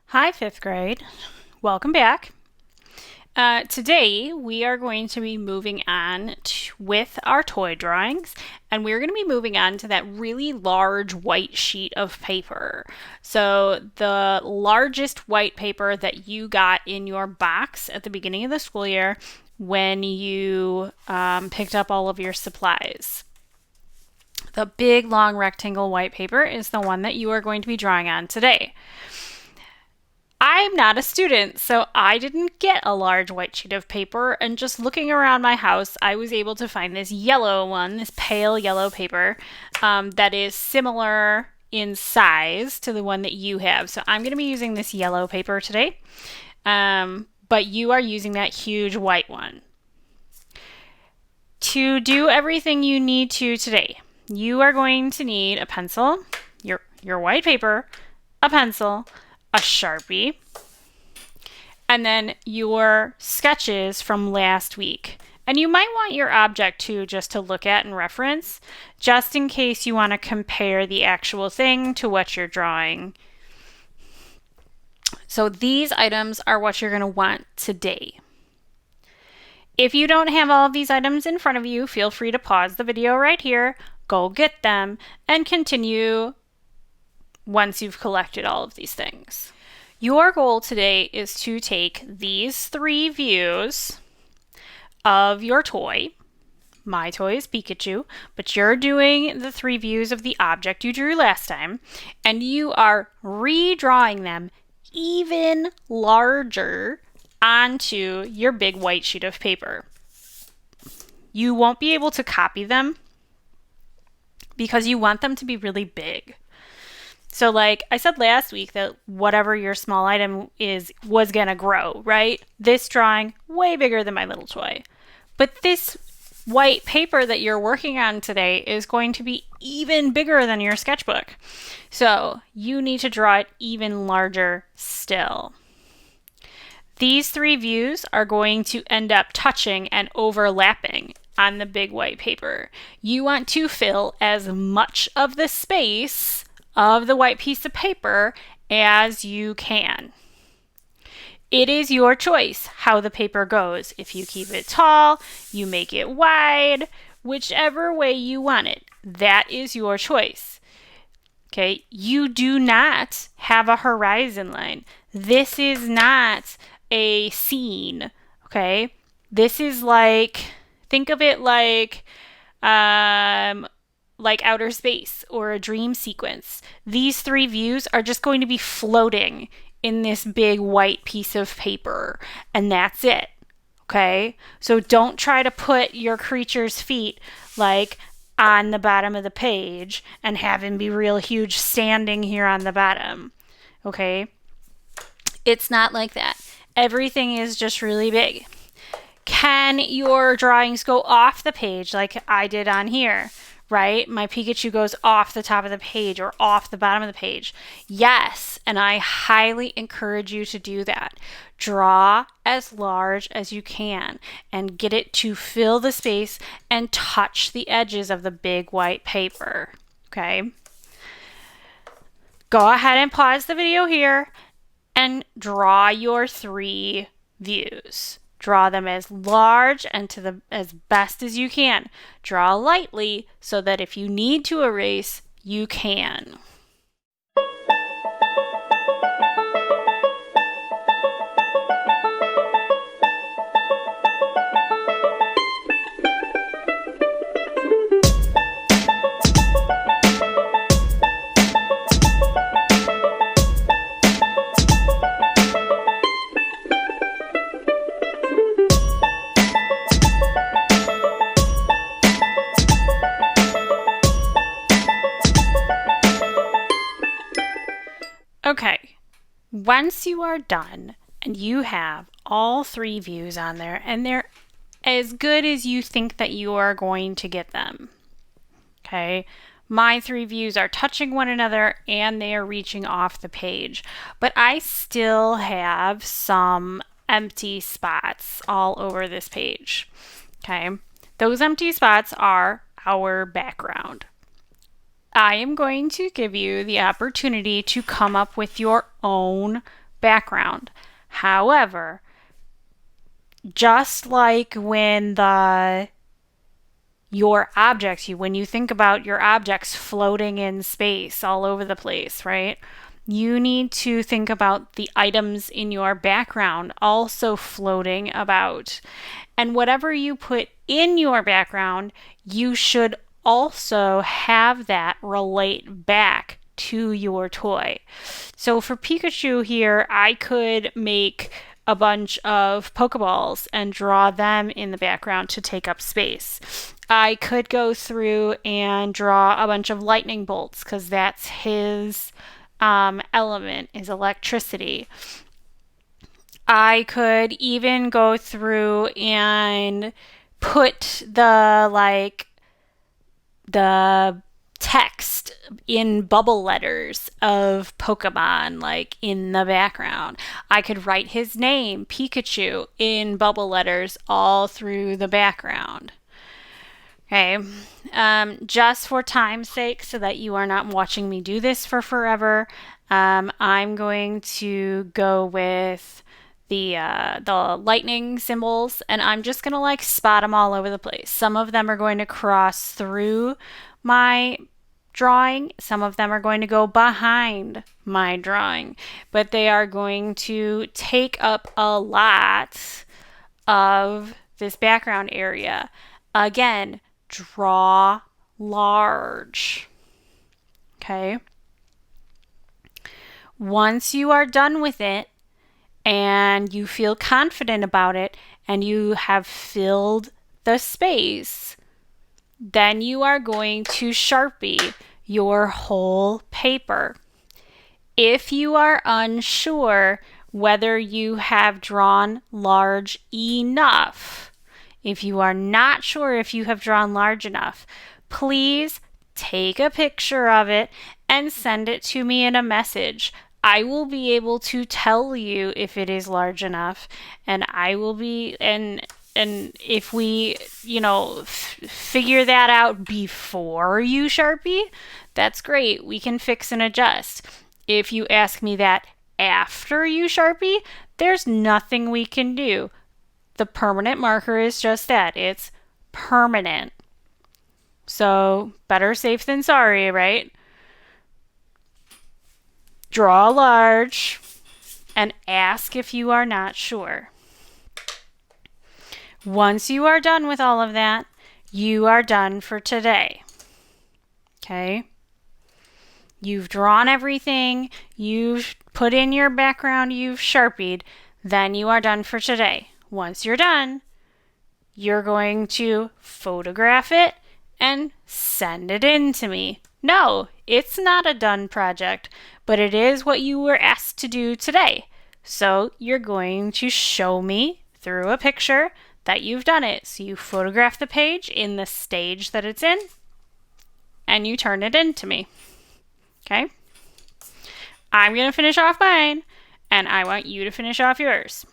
Hi, fifth grade. Welcome back. Today we are going to be moving on with our toy drawings, and we're going to be moving on to that really large white sheet of paper. So, the largest white paper that you got in your box at the beginning of the school year when you picked up all of your supplies. The big long rectangle white paper is the one that you are going to be drawing on today. I'm not a student, so I didn't get a large white sheet of paper. And just looking around my house, I was able to find this yellow one, this pale yellow paper, that is similar in size to the one that you have. So I'm going to be using this yellow paper today, but you are using that huge white one. To do everything you need to today, you are going to need a pencil, your white paper, a pencil, a Sharpie, and then your sketches from last week. And you might want your object too, just to look at and reference, just in case you want to compare the actual thing to what you're drawing. So these items are what you're going to want today. If you don't have all of these items in front of you, feel free to pause the video right here, go get them, and continue once you've collected all of these things. Your goal today is to take these three views of your toy. My toy is Pikachu, but you're doing the three views of the object you drew last time, and you are redrawing them even larger onto your big white sheet of paper. You won't be able to copy them because you want them to be really big. So like I said last week that whatever your small item was going to grow, right? This drawing way bigger than my little toy. But this white paper that you're working on today is going to be even bigger than your sketchbook. So you need to draw it even larger still. These three views are going to end up touching and overlapping on the big white paper. You want to fill as much of the space of the white piece of paper as you can. It is your choice how the paper goes. If you keep it tall, you make it wide, whichever way you want it. That is your choice. Okay, you do not have a horizon line. This is not a scene. Okay, this is think of it like outer space or a dream sequence. These three views are just going to be floating in this big white piece of paper, and that's it. Okay? So don't try to put your creature's feet on the bottom of the page and have him be real huge standing here on the bottom. Okay? It's not like that. Everything is just really big. Can your drawings go off the page like I did on here? Right? My Pikachu goes off the top of the page or off the bottom of the page. Yes, and I highly encourage you to do that. Draw as large as you can and get it to fill the space and touch the edges of the big white paper. Okay? Go ahead and pause the video here and draw your three views. Draw them as large and as best as you can. Draw lightly so that if you need to erase, you can. Okay, once you are done and you have all three views on there and they're as good as you think that you are going to get them, okay, my three views are touching one another and they are reaching off the page, but I still have some empty spots all over this page, okay? Those empty spots are our background. I am going to give you the opportunity to come up with your own background. However, just like when when you think about your objects floating in space all over the place, right? You need to think about the items in your background also floating about. And whatever you put in your background, you should also have that relate back to your toy. So for Pikachu here, I could make a bunch of Pokeballs and draw them in the background to take up space. I could go through and draw a bunch of lightning bolts because that's his element, is electricity. I could even go through and put the text in bubble letters of Pokemon, like in the background. I could write his name, Pikachu, in bubble letters all through the background. Okay, just for time's sake, so that you are not watching me do this for forever, I'm going to go with the lightning symbols, and I'm just gonna like spot them all over the place. Some of them are going to cross through my drawing, some of them are going to go behind my drawing, but they are going to take up a lot of this background area. Again, draw large. Okay. Once you are done with it and you feel confident about it and you have filled the space, then you are going to Sharpie your whole paper. If you are unsure whether you have drawn large enough, if you are not sure if you have drawn large enough, please take a picture of it and send it to me in a message. I will be able to tell you if it is large enough, and I will be, and if we, figure that out before you Sharpie, that's great. We can fix and adjust. If you ask me that after you Sharpie, there's nothing we can do. The permanent marker is just that. It's permanent. So, better safe than sorry, right? Draw large and ask if you are not sure. Once you are done with all of that, you are done for today. Okay? You've drawn everything, you've put in your background, you've Sharpied, then you are done for today. Once you're done, you're going to photograph it and send it in to me. No, it's not a done project, but it is what you were asked to do today. So you're going to show me through a picture that you've done it. So you photograph the page in the stage that it's in, and you turn it in to me. Okay? I'm going to finish off mine, and I want you to finish off yours.